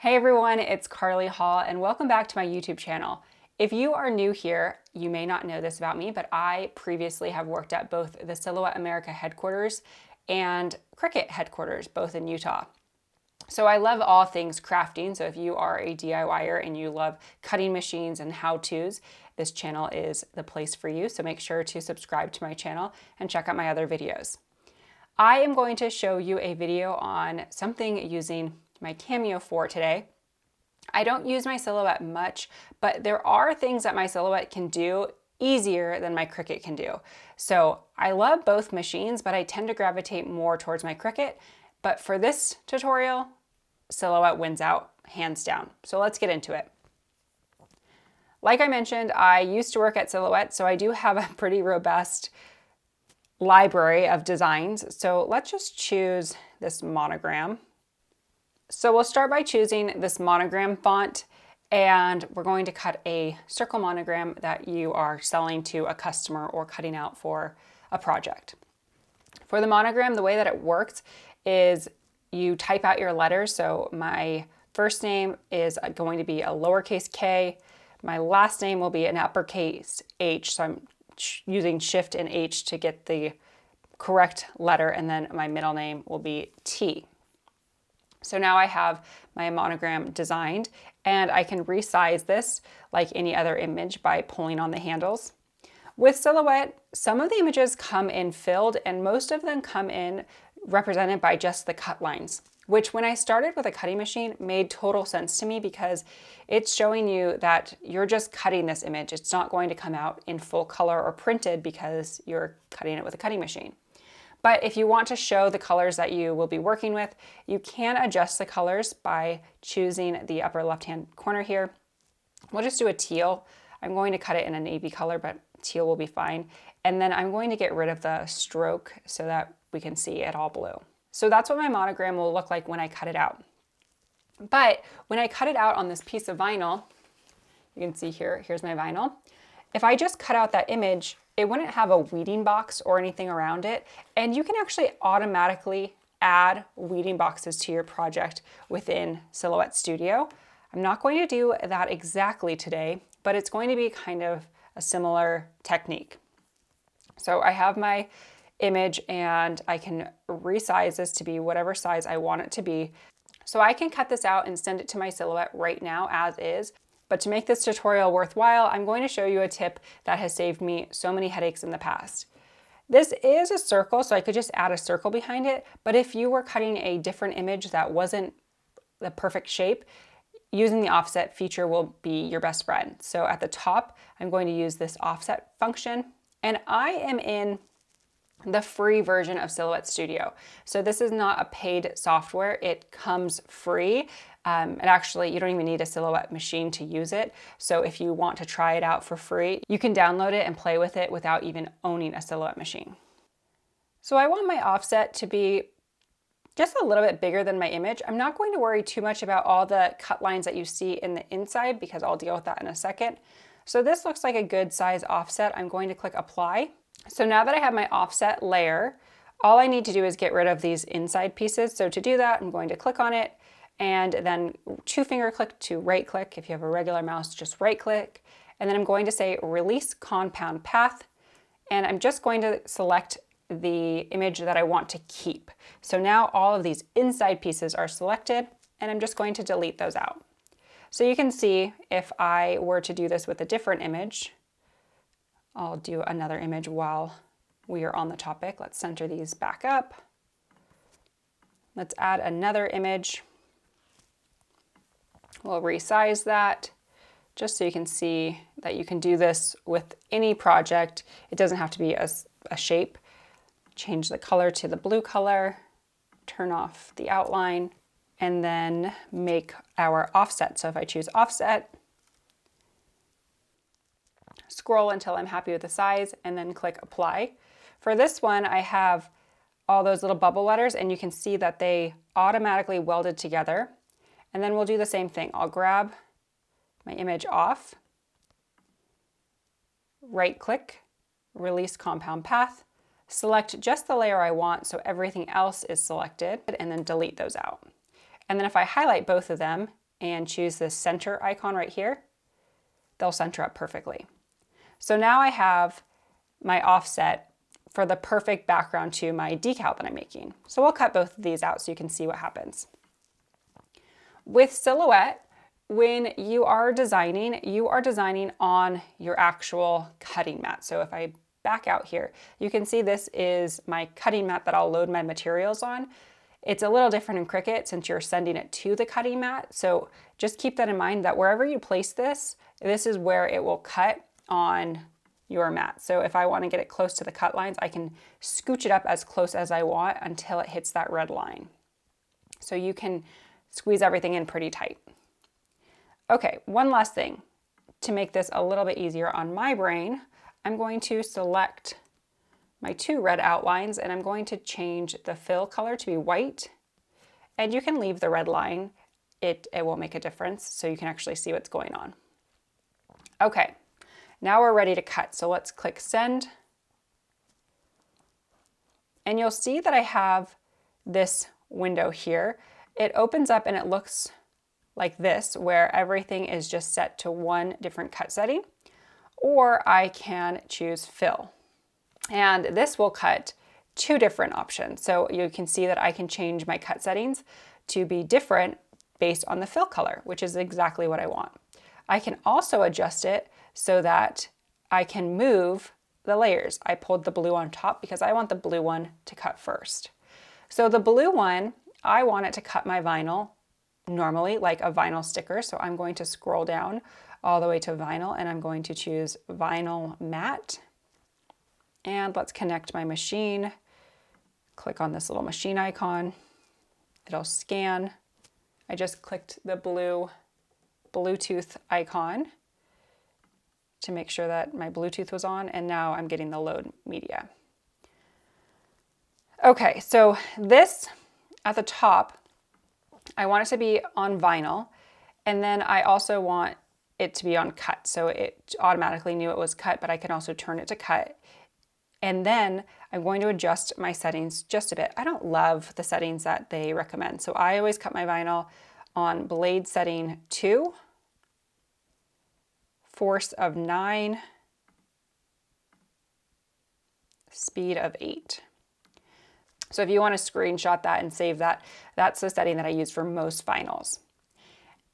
Hey everyone, it's Karley Hall and welcome back to my YouTube channel. If you are new here, you may not know this about me, but I previously have worked at both the Silhouette America headquarters and Cricut headquarters, both in Utah. So I love all things crafting. So if you are a DIYer and you love cutting machines and how-tos, this channel is the place for you. So make sure to subscribe to my channel and check out my other videos. I am going to show you a video on something using my Cameo for today. I don't use my Silhouette much, but there are things that my Silhouette can do easier than my Cricut can do. So I love both machines, but I tend to gravitate more towards my Cricut. But for this tutorial, Silhouette wins out hands down. So let's get into it. Like I mentioned, I used to work at Silhouette, so I do have a pretty robust library of designs. So let's just choose this monogram. So we'll start by choosing this monogram font, and we're going to cut a circle monogram that you are selling to a customer or cutting out for a project. For the monogram, the way that it works is you type out your letters. So my first name is going to be a lowercase k. My last name will be an uppercase H. So I'm using Shift and H to get the correct letter, and then my middle name will be T. So now I have my monogram designed, and I can resize this like any other image by pulling on the handles. With Silhouette, some of the images come in filled, and most of them come in represented by just the cut lines, which when I started with a cutting machine made total sense to me because it's showing you that you're just cutting this image. It's not going to come out in full color or printed because you're cutting it with a cutting machine. But if you want to show the colors that you will be working with, you can adjust the colors by choosing the upper left-hand corner here. We'll just do a teal. I'm going to cut it in a navy color, but teal will be fine. And then I'm going to get rid of the stroke so that we can see it all blue. So that's what my monogram will look like when I cut it out. But when I cut it out on this piece of vinyl, you can see here, here's my vinyl. If I just cut out that image, it wouldn't have a weeding box or anything around it. And you can actually automatically add weeding boxes to your project within Silhouette Studio. I'm not going to do that exactly today, but it's going to be kind of a similar technique. So I have my image and I can resize this to be whatever size I want it to be. So I can cut this out and send it to my Silhouette right now as is. But to make this tutorial worthwhile, I'm going to show you a tip that has saved me so many headaches in the past. This is a circle, so I could just add a circle behind it. But if you were cutting a different image that wasn't the perfect shape, using the offset feature will be your best friend. So at the top, I'm going to use this offset function. And I am in the free version of Silhouette Studio. So this is not a paid software. It comes free. And actually, you don't even need a Silhouette machine to use it. So if you want to try it out for free, you can download it and play with it without even owning a Silhouette machine. So I want my offset to be just a little bit bigger than my image. I'm not going to worry too much about all the cut lines that you see in the inside because I'll deal with that in a second. So this looks like a good size offset. I'm going to click apply. So now that I have my offset layer, all I need to do is get rid of these inside pieces. So to do that, I'm going to click on it and then 2-finger click to right click. If you have a regular mouse, just right click. And then I'm going to say release compound path. And I'm just going to select the image that I want to keep. So now all of these inside pieces are selected and I'm just going to delete those out. So you can see if I were to do this with a different image, I'll do another image while we are on the topic. Let's center these back up. Let's add another image. We'll resize that just so you can see that you can do this with any project. It doesn't have to be a shape. Change the color to the blue color, turn off the outline, and then make our offset. So if I choose offset, scroll until I'm happy with the size, and then click apply. For this one, I have all those little bubble letters, and you can see that they automatically welded together. And then we'll do the same thing. I'll grab my image off, right click, release compound path, select just the layer I want so everything else is selected, and then delete those out. And then if I highlight both of them, and choose this center icon right here, they'll center up perfectly. So now I have my offset for the perfect background to my decal that I'm making. So we'll cut both of these out so you can see what happens. With Silhouette, when you are designing on your actual cutting mat. So if I back out here, you can see this is my cutting mat that I'll load my materials on. It's a little different in Cricut since you're sending it to the cutting mat. So just keep that in mind that wherever you place this, this is where it will cut on your mat. So if I want to get it close to the cut lines, I can scooch it up as close as I want until it hits that red line. So you can squeeze everything in pretty tight. Okay, one last thing. To make this a little bit easier on my brain, I'm going to select my two red outlines and I'm going to change the fill color to be white. And you can leave the red line. It won't make a difference, so you can actually see what's going on. Okay, now we're ready to cut. So let's click send. And you'll see that I have this window here. It opens up and it looks like this, where everything is just set to one different cut setting, or I can choose fill. And this will cut two different options. So you can see that I can change my cut settings to be different based on the fill color, which is exactly what I want. I can also adjust it so that I can move the layers. I pulled the blue on top because I want the blue one to cut first. So the blue one, I want it to cut my vinyl normally like a vinyl sticker. So I'm going to scroll down all the way to vinyl and I'm going to choose vinyl matte. And let's connect my machine. Click on this little machine icon. It'll scan. I just clicked the blue Bluetooth icon to make sure that my Bluetooth was on, and now I'm getting the load media. Okay, so this at the top, I want it to be on vinyl, and then I also want it to be on cut. So it automatically knew it was cut, but I can also turn it to cut. And then I'm going to adjust my settings just a bit. I don't love the settings that they recommend. So I always cut my vinyl on blade setting 2, force of 9, speed of 8. So if you want to screenshot that and save that, that's the setting that I use for most vinyls.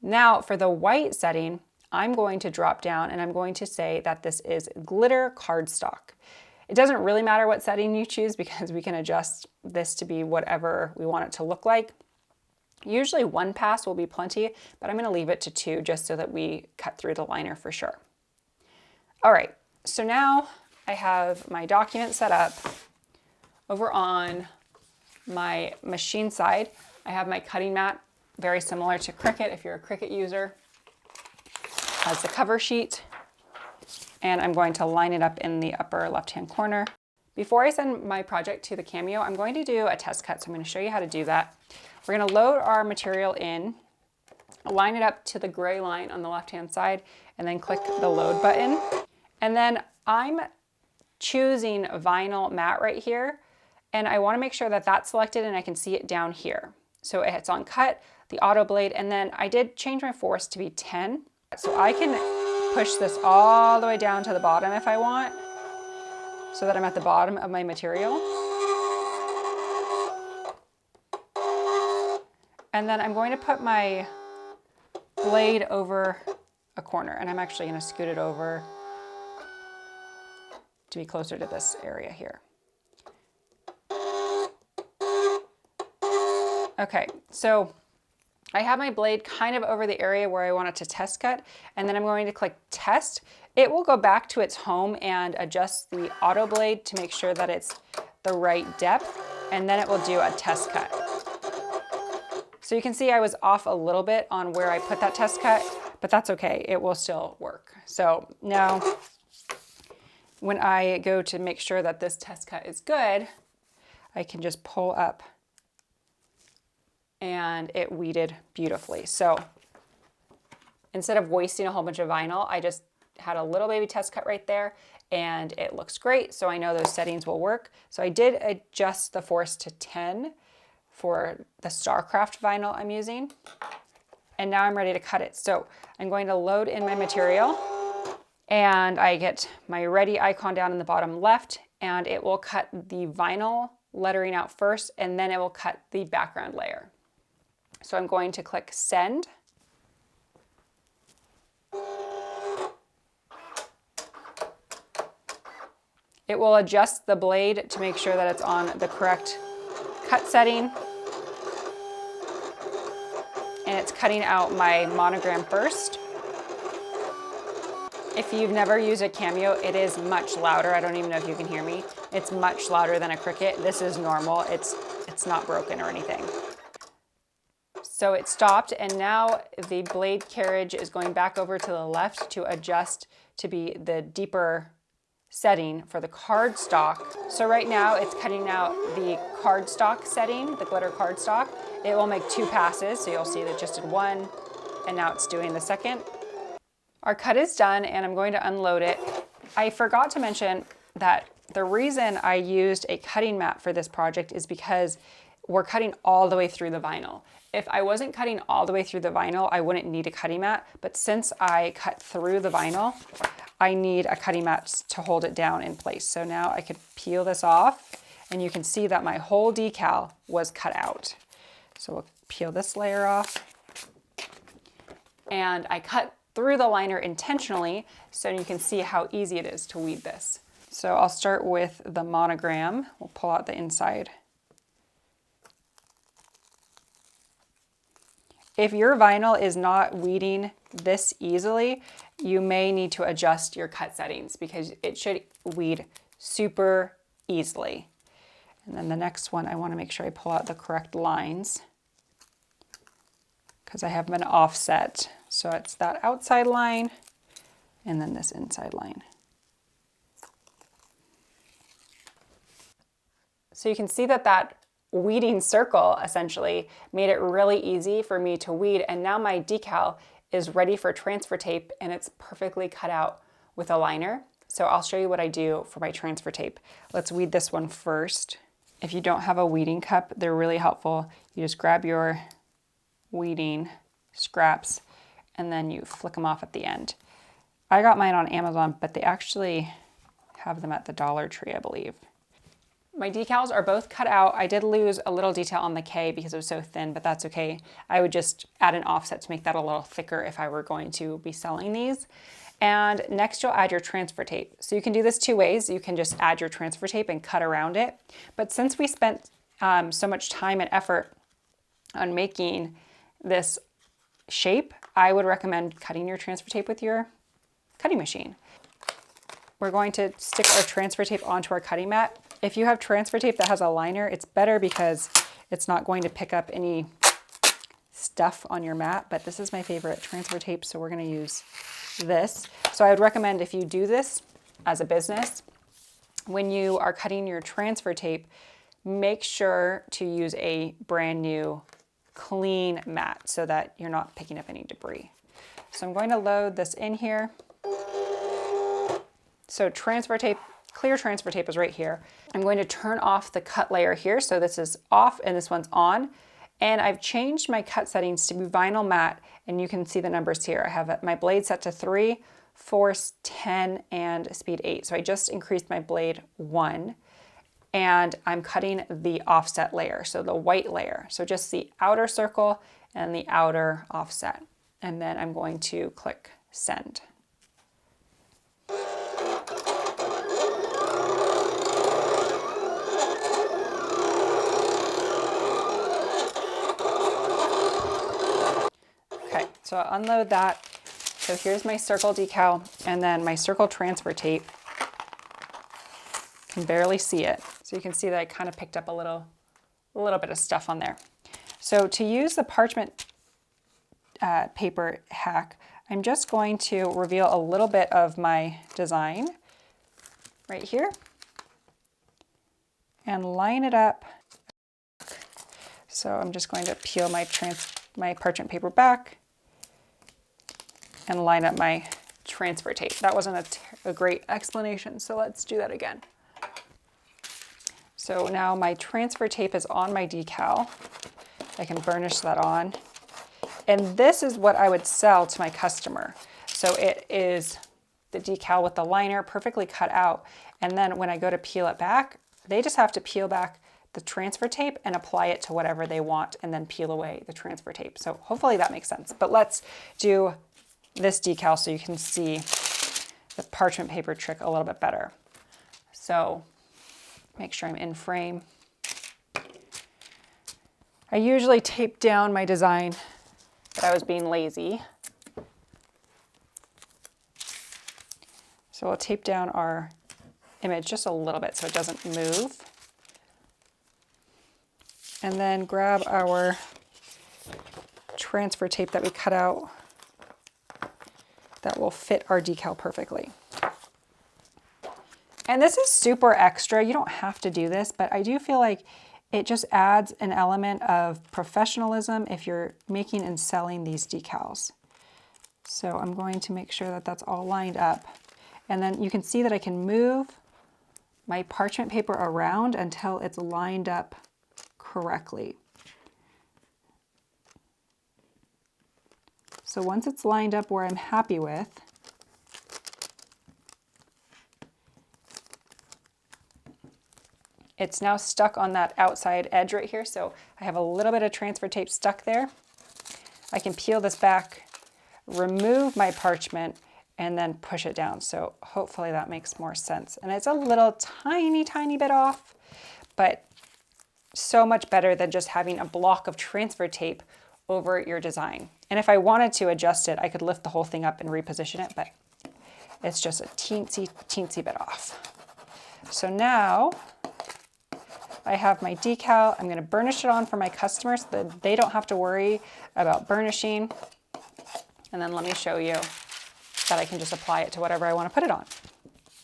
Now for the white setting, I'm going to drop down and I'm going to say that this is glitter cardstock. It doesn't really matter what setting you choose because we can adjust this to be whatever we want it to look like. Usually 1 pass will be plenty, but I'm going to leave it to 2 just so that we cut through the liner for sure. All right, so now I have my document set up. Over on my machine side, I have my cutting mat, very similar to Cricut if you're a Cricut user, as the cover sheet. And I'm going to line it up in the upper left-hand corner. Before I send my project to the Cameo, I'm going to do a test cut. So I'm going to show you how to do that. We're going to load our material in, line it up to the gray line on the left-hand side, and then click the load button. And then I'm choosing vinyl matte right here. And I want to make sure that that's selected and I can see it down here. So it's on cut, the auto blade, and then I did change my force to be 10. So I can push this all the way down to the bottom if I want, so that I'm at the bottom of my material. And then I'm going to put my blade over a corner, and I'm actually going to scoot it over to be closer to this area here. Okay, so I have my blade kind of over the area where I want it to test cut, and then I'm going to click test. It will go back to its home and adjust the auto blade to make sure that it's the right depth, and then it will do a test cut. So you can see I was off a little bit on where I put that test cut, but that's okay, it will still work. So now when I go to make sure that this test cut is good, I can just pull up and it weeded beautifully. So instead of wasting a whole bunch of vinyl, I just had a little baby test cut right there and it looks great. So I know those settings will work. So I did adjust the force to 10 for the StarCraft vinyl I'm using. And now I'm ready to cut it. So I'm going to load in my material, and I get my ready icon down in the bottom left, and it will cut the vinyl lettering out first, and then it will cut the background layer. So I'm going to click send. It will adjust the blade to make sure that it's on the correct cut setting. And it's cutting out my monogram first. If you've never used a Cameo, it is much louder. I don't even know if you can hear me. It's much louder than a Cricut. This is normal. It's not broken or anything. So it stopped, and now the blade carriage is going back over to the left to adjust to be the deeper setting for the cardstock. So right now it's cutting out the cardstock setting, the glitter cardstock. It will make 2 passes, so you'll see that it just did 1, and now it's doing the second. Our cut is done, and I'm going to unload it. I forgot to mention that the reason I used a cutting mat for this project is because we're cutting all the way through the vinyl. If I wasn't cutting all the way through the vinyl, I wouldn't need a cutting mat, but since I cut through the vinyl, I need a cutting mat to hold it down in place. So now I could peel this off, and you can see that my whole decal was cut out. So we'll peel this layer off, and I cut through the liner intentionally so you can see how easy it is to weed this. So I'll start with the monogram. We'll pull out the inside. If your vinyl is not weeding this easily, you may need to adjust your cut settings because it should weed super easily. And then the next one, I want to make sure I pull out the correct lines because I have them offset. So it's that outside line and then this inside line. So you can see that that weeding circle essentially made it really easy for me to weed, and now my decal is ready for transfer tape, and it's perfectly cut out with a liner. So I'll show you what I do for my transfer tape. Let's weed this one first. If you don't have a weeding cup, they're really helpful. You just grab your weeding scraps and then you flick them off at the end. I got mine on Amazon, but they actually have them at the Dollar Tree, I believe. My decals are both cut out. I did lose a little detail on the K because it was so thin, but that's okay. I would just add an offset to make that a little thicker if I were going to be selling these. And next you'll add your transfer tape. So you can do this 2 ways. You can just add your transfer tape and cut around it. But since we spent so much time and effort on making this shape, I would recommend cutting your transfer tape with your cutting machine. We're going to stick our transfer tape onto our cutting mat. If you have transfer tape that has a liner, it's better because it's not going to pick up any stuff on your mat, but this is my favorite transfer tape, so we're going to use this. So I would recommend if you do this as a business, when you are cutting your transfer tape, make sure to use a brand new clean mat so that you're not picking up any debris. So I'm going to load this in here. So transfer tape, clear transfer tape is right here. I'm going to turn off the cut layer here. So this is off and this one's on. And I've changed my cut settings to be vinyl matte, and you can see the numbers here. I have my blade set to 3, force 10, and speed 8. So I just increased my blade 1, and I'm cutting the offset layer, so the white layer. So just the outer circle and the outer offset. And then I'm going to click send. So I'll unload that. So here's my circle decal, and then my circle transfer tape. Can barely see it. So you can see that I kind of picked up a little bit of stuff on there. So to use the parchment paper hack, I'm just going to reveal a little bit of my design right here and line it up. So I'm just going to peel my parchment paper back and line up my transfer tape. That wasn't a great explanation, so let's do that again. So now my transfer tape is on my decal. I can burnish that on. And this is what I would sell to my customer. So it is the decal with the liner perfectly cut out. And then when I go to peel it back, they just have to peel back the transfer tape and apply it to whatever they want and then peel away the transfer tape. So hopefully that makes sense. But let's do this decal so you can see the parchment paper trick a little bit better. So make sure I'm in frame. I usually tape down my design, but I was being lazy. So we'll tape down our image just a little bit so it doesn't move. And then grab our transfer tape that we cut out that will fit our decal perfectly. And this is super extra. You don't have to do this, but I do feel like it just adds an element of professionalism if you're making and selling these decals. So I'm going to make sure that that's all lined up. And then you can see that I can move my parchment paper around until it's lined up correctly. So once it's lined up where I'm happy with, it's now stuck on that outside edge right here. So I have a little bit of transfer tape stuck there. I can peel this back, remove my parchment, and then push it down. So hopefully that makes more sense. And it's a little tiny bit off, but so much better than just having a block of transfer tape over your design. And if I wanted to adjust it, I could lift the whole thing up and reposition it, but it's just a teensy bit off. So now I have my decal. I'm going to burnish it on for my customers so that they don't have to worry about burnishing. And then let me show you that I can just apply it to whatever I want to put it on.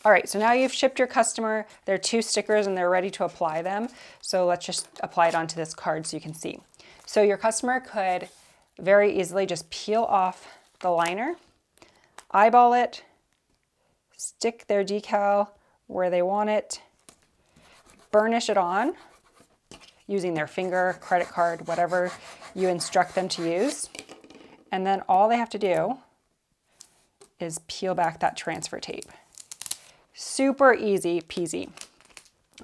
All right, so now you've shipped your customer their 2 stickers and they're ready to apply them. So let's just apply it onto this card so you can see. So your customer could very easily just peel off the liner, eyeball it, stick their decal where they want it, burnish it on using their finger, credit card, whatever you instruct them to use. And then all they have to do is peel back that transfer tape. Super easy peasy.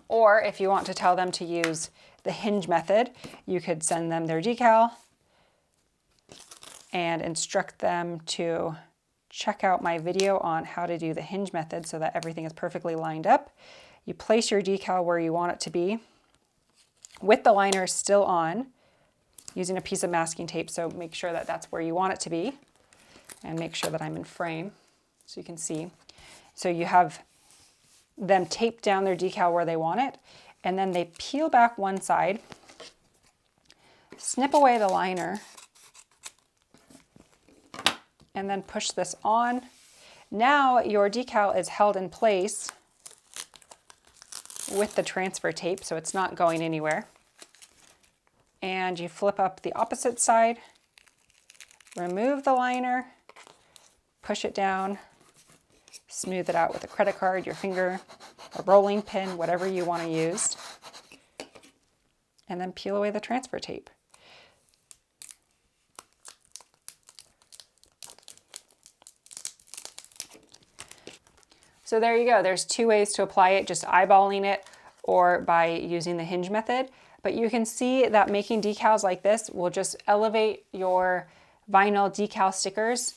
Or if you want to tell them to use the hinge method, you could send them their decal and instruct them to check out my video on how to do the hinge method so that everything is perfectly lined up. You place your decal where you want it to be with the liner still on using a piece of masking tape. So make sure that that's where you want it to be and make sure that I'm in frame so you can see. So you have them tape down their decal where they want it, and then they peel back one side, snip away the liner, and then push this on. Now your decal is held in place with the transfer tape, so it's not going anywhere. And you flip up the opposite side, remove the liner, push it down, smooth it out with a credit card, your finger, a rolling pin, whatever you want to use, and then peel away the transfer tape. So there you go. There's 2 ways to apply it, just eyeballing it or by using the hinge method. But you can see that making decals like this will just elevate your vinyl decal stickers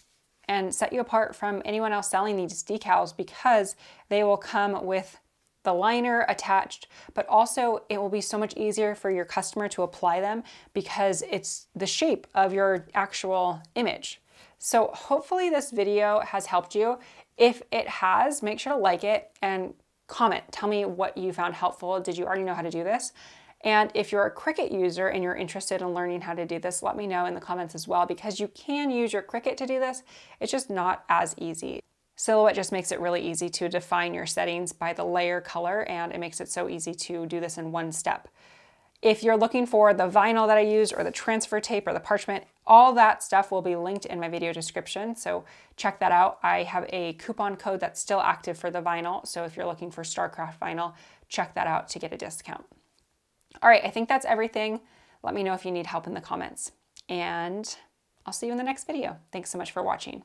and set you apart from anyone else selling these decals because they will come with the liner attached, but also it will be so much easier for your customer to apply them because it's the shape of your actual image. So hopefully this video has helped you. If it has, make sure to like it and comment. Tell me what you found helpful. Did you already know how to do this? And if you're a Cricut user and you're interested in learning how to do this, let me know in the comments as well, because you can use your Cricut to do this. It's just not as easy. Silhouette just makes it really easy to define your settings by the layer color, and it makes it so easy to do this in one step. If you're looking for the vinyl that I used or the transfer tape or the parchment, all that stuff will be linked in my video description, so check that out. I have a coupon code that's still active for the vinyl, so if you're looking for StarCraft vinyl, check that out to get a discount. All right, I think that's everything. Let me know if you need help in the comments. And I'll see you in the next video. Thanks so much for watching.